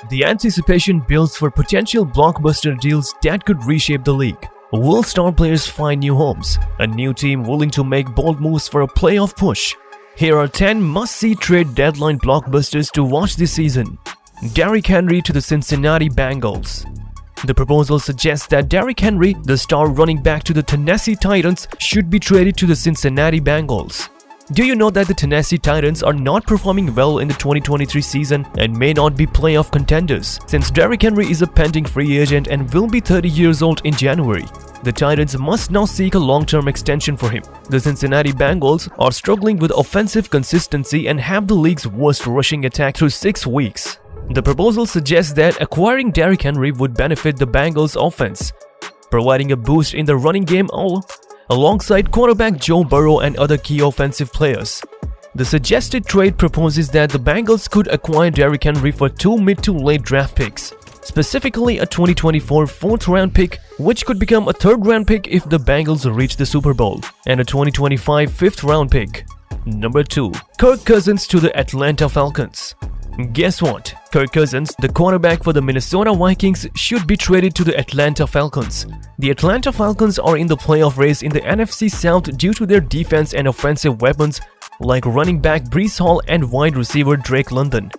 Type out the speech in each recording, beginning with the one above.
The anticipation builds for potential blockbuster deals that could reshape the league. Will star players find new homes? A new team willing to make bold moves for a playoff push? Here are 10 must-see trade deadline blockbusters to watch this season. Derrick Henry to the Cincinnati Bengals. The proposal suggests that Derrick Henry, the star running back to the Tennessee Titans, should be traded to the Cincinnati Bengals. Do you know that the Tennessee Titans are not performing well in the 2023 season and may not be playoff contenders, since Derrick Henry is a pending free agent and will be 30 years old in January? The Titans must now seek a long-term extension for him. The Cincinnati Bengals are struggling with offensive consistency and have the league's worst rushing attack through 6 weeks. The proposal suggests that acquiring Derrick Henry would benefit the Bengals' offense, providing a boost in the running game alongside quarterback Joe Burrow and other key offensive players. The suggested trade proposes that the Bengals could acquire Derrick Henry for 2 mid to late draft picks, specifically a 2024 4th-round pick, which could become a 3rd-round pick if the Bengals reach the Super Bowl, and a 2025 5th-round pick. Number 2. Kirk Cousins to the Atlanta Falcons. Guess what? Kirk Cousins, the quarterback for the Minnesota Vikings, should be traded to the Atlanta Falcons. The Atlanta Falcons are in the playoff race in the NFC South due to their defense and offensive weapons like running back Breece Hall and wide receiver Drake London.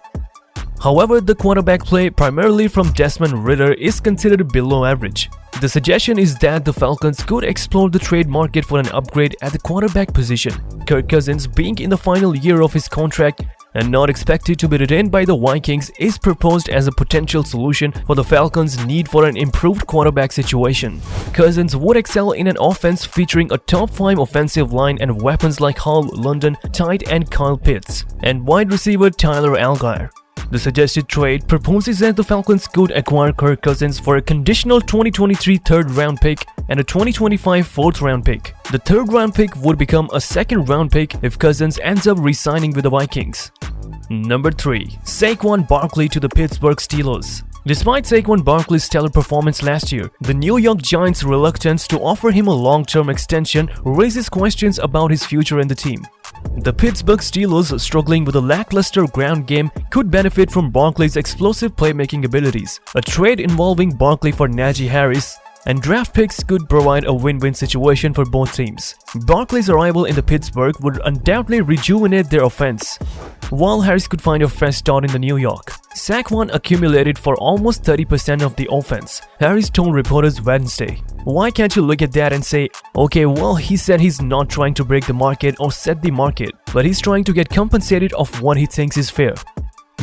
However, the quarterback play, primarily from Desmond Ridder, is considered below average. The suggestion is that the Falcons could explore the trade market for an upgrade at the quarterback position. Kirk Cousins, being in the final year of his contract and not expected to be retained by the Vikings, is proposed as a potential solution for the Falcons' need for an improved quarterback situation. Cousins would excel in an offense featuring a top 5 offensive line and weapons like Hall, London, tight end Kyle Pitts, and wide receiver Tyler Allgeier. The suggested trade proposes that the Falcons could acquire Kirk Cousins for a conditional 2023 3rd-round pick and a 2025 4th-round pick. The 3rd-round pick would become a 2nd-round pick if Cousins ends up re-signing with the Vikings. Number 3. Saquon Barkley to the Pittsburgh Steelers. Despite Saquon Barkley's stellar performance last year, the New York Giants' reluctance to offer him a long-term extension raises questions about his future in the team. The Pittsburgh Steelers, struggling with a lackluster ground game, could benefit from Barkley's explosive playmaking abilities. A trade involving Barkley for Najee Harris and draft picks could provide a win-win situation for both teams. Barkley's arrival in the Pittsburgh would undoubtedly rejuvenate their offense, while Harris could find a fresh start in the New York. Saquon accumulated for almost 30% of the offense, Harris told reporters Wednesday. Why can't you look at that and say, okay, well, he said he's not trying to break the market or set the market, but he's trying to get compensated of what he thinks is fair.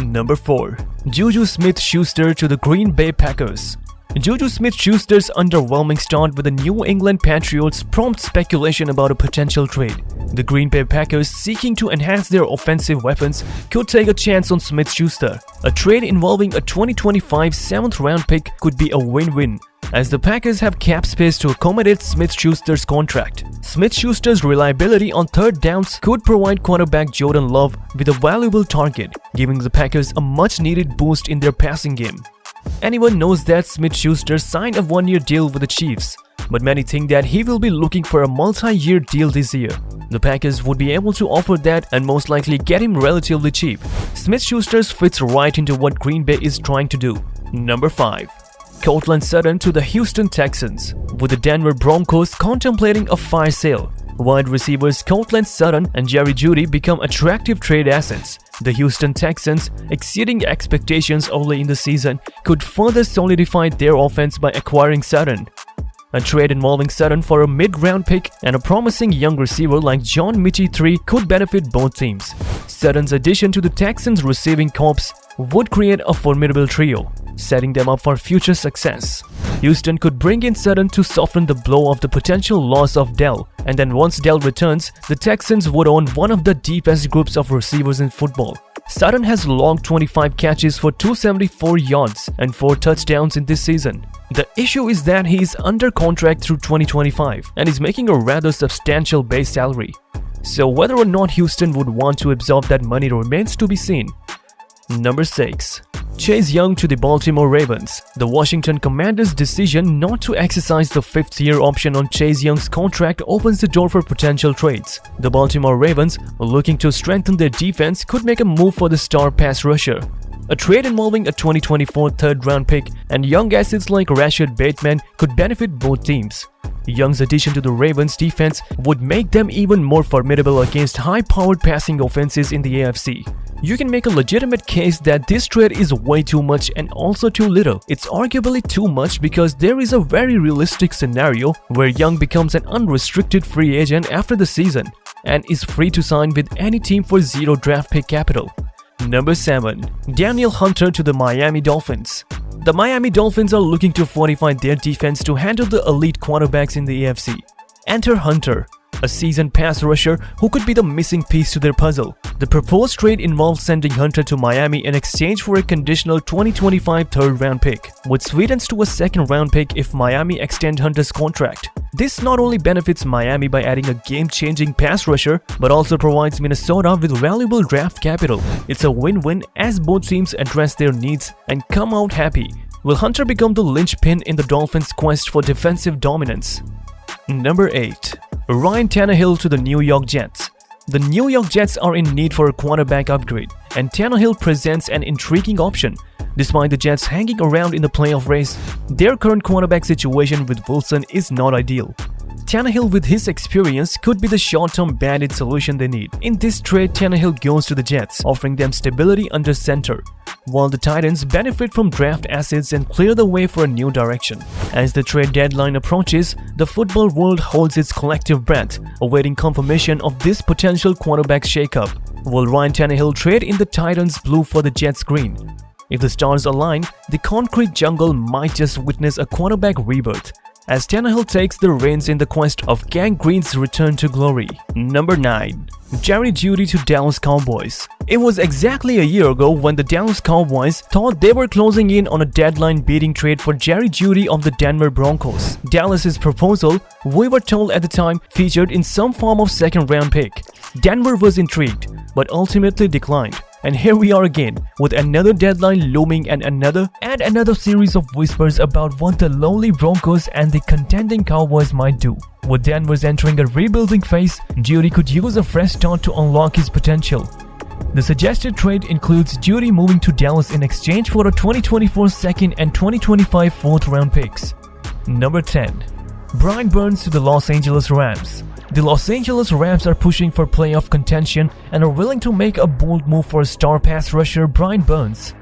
Number 4. Juju Smith-Schuster to the Green Bay Packers. Juju Smith-Schuster's underwhelming start with the New England Patriots prompts speculation about a potential trade. The Green Bay Packers, seeking to enhance their offensive weapons, could take a chance on Smith-Schuster. A trade involving a 2025 7th-round pick could be a win-win, as the Packers have cap space to accommodate Smith-Schuster's contract. Smith-Schuster's reliability on 3rd downs could provide quarterback Jordan Love with a valuable target, giving the Packers a much-needed boost in their passing game. Anyone knows that Smith-Schuster signed a 1-year deal with the Chiefs, but many think that he will be looking for a multi-year deal this year. The Packers would be able to offer that and most likely get him relatively cheap. Smith-Schuster fits right into what Green Bay is trying to do. Number 5. Courtland Sutton to the Houston Texans. With the Denver Broncos contemplating a fire sale, wide receivers Courtland Sutton and Jerry Jeudy become attractive trade assets. The Houston Texans, exceeding expectations early in the season, could further solidify their offense by acquiring Sutton. A trade involving Sutton for a mid-round pick and a promising young receiver like John Metchie III could benefit both teams. Sutton's addition to the Texans' receiving corps would create a formidable trio, setting them up for future success. Houston could bring in Sutton to soften the blow of the potential loss of Dell, and then once Dell returns, the Texans would own one of the deepest groups of receivers in football. Sutton has logged 25 catches for 274 yards and 4 touchdowns in this season. The issue is that he is under contract through 2025 and is making a rather substantial base salary. So whether or not Houston would want to absorb that money remains to be seen. Number 6. Chase Young to the Baltimore Ravens. The Washington Commanders' decision not to exercise the 5th-year option on Chase Young's contract opens the door for potential trades. The Baltimore Ravens, looking to strengthen their defense, could make a move for the star pass rusher. A trade involving a 2024 third-round pick and young assets like Rashad Bateman could benefit both teams. Young's addition to the Ravens' defense would make them even more formidable against high-powered passing offenses in the AFC. You can make a legitimate case that this trade is way too much and also too little. It's arguably too much because there is a very realistic scenario where Young becomes an unrestricted free agent after the season and is free to sign with any team for zero draft pick capital. Number 7. Danielle Hunter to the Miami Dolphins. The Miami Dolphins are looking to fortify their defense to handle the elite quarterbacks in the AFC. Enter Hunter, a seasoned pass rusher who could be the missing piece to their puzzle. The proposed trade involves sending Hunter to Miami in exchange for a conditional 2025 third-round pick, which sweetens to a second-round pick if Miami extend Hunter's contract. This not only benefits Miami by adding a game-changing pass rusher, but also provides Minnesota with valuable draft capital. It's a win-win as both teams address their needs and come out happy. Will Hunter become the linchpin in the Dolphins' quest for defensive dominance? Number 8. Ryan Tannehill to the New York Jets. The New York Jets are in need for a quarterback upgrade, and Tannehill presents an intriguing option. Despite the Jets hanging around in the playoff race, their current quarterback situation with Wilson is not ideal. Tannehill with his experience could be the short-term band-aid solution they need. In this trade, Tannehill goes to the Jets, offering them stability under center, while the Titans benefit from draft assets and clear the way for a new direction. As the trade deadline approaches, the football world holds its collective breath, awaiting confirmation of this potential quarterback shakeup. Will Ryan Tannehill trade in the Titans' blue for the Jets' green? If the stars align, the concrete jungle might just witness a quarterback rebirth, as Tannehill takes the reins in the quest of Gang Green's return to glory. Number 9. Jerry Jeudy to Dallas Cowboys. It was exactly a year ago when the Dallas Cowboys thought they were closing in on a deadline-beating trade for Jerry Jeudy of the Denver Broncos. Dallas's proposal, we were told at the time, featured in some form of second-round pick. Denver was intrigued, but ultimately declined. And here we are again, with another deadline looming and another series of whispers about what the lowly Broncos and the contending Cowboys might do. With Denver's entering a rebuilding phase, Jeudy could use a fresh start to unlock his potential. The suggested trade includes Jeudy moving to Dallas in exchange for a 2024 second and 2025 fourth-round picks. Number 10. Brian Burns to the Los Angeles Rams. The Los Angeles Rams are pushing for playoff contention and are willing to make a bold move for star pass rusher Brian Burns.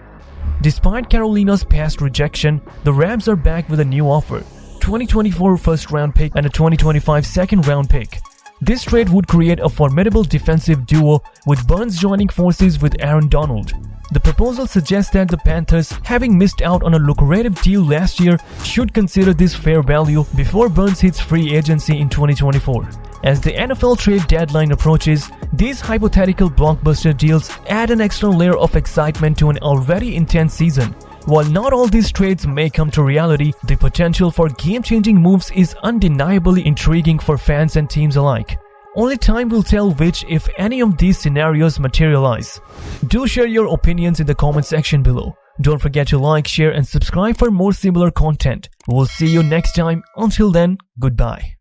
Despite Carolina's past rejection, the Rams are back with a new offer, 2024 first-round pick and a 2025 second-round pick. This trade would create a formidable defensive duo with Burns joining forces with Aaron Donald. The proposal suggests that the Panthers, having missed out on a lucrative deal last year, should consider this fair value before Burns hits free agency in 2024. As the NFL trade deadline approaches, these hypothetical blockbuster deals add an extra layer of excitement to an already intense season. While not all these trades may come to reality, the potential for game-changing moves is undeniably intriguing for fans and teams alike. Only time will tell which, if any, of these scenarios materialize. Do share your opinions in the comment section below. Don't forget to like, share and subscribe for more similar content. We'll see you next time. Until then, goodbye.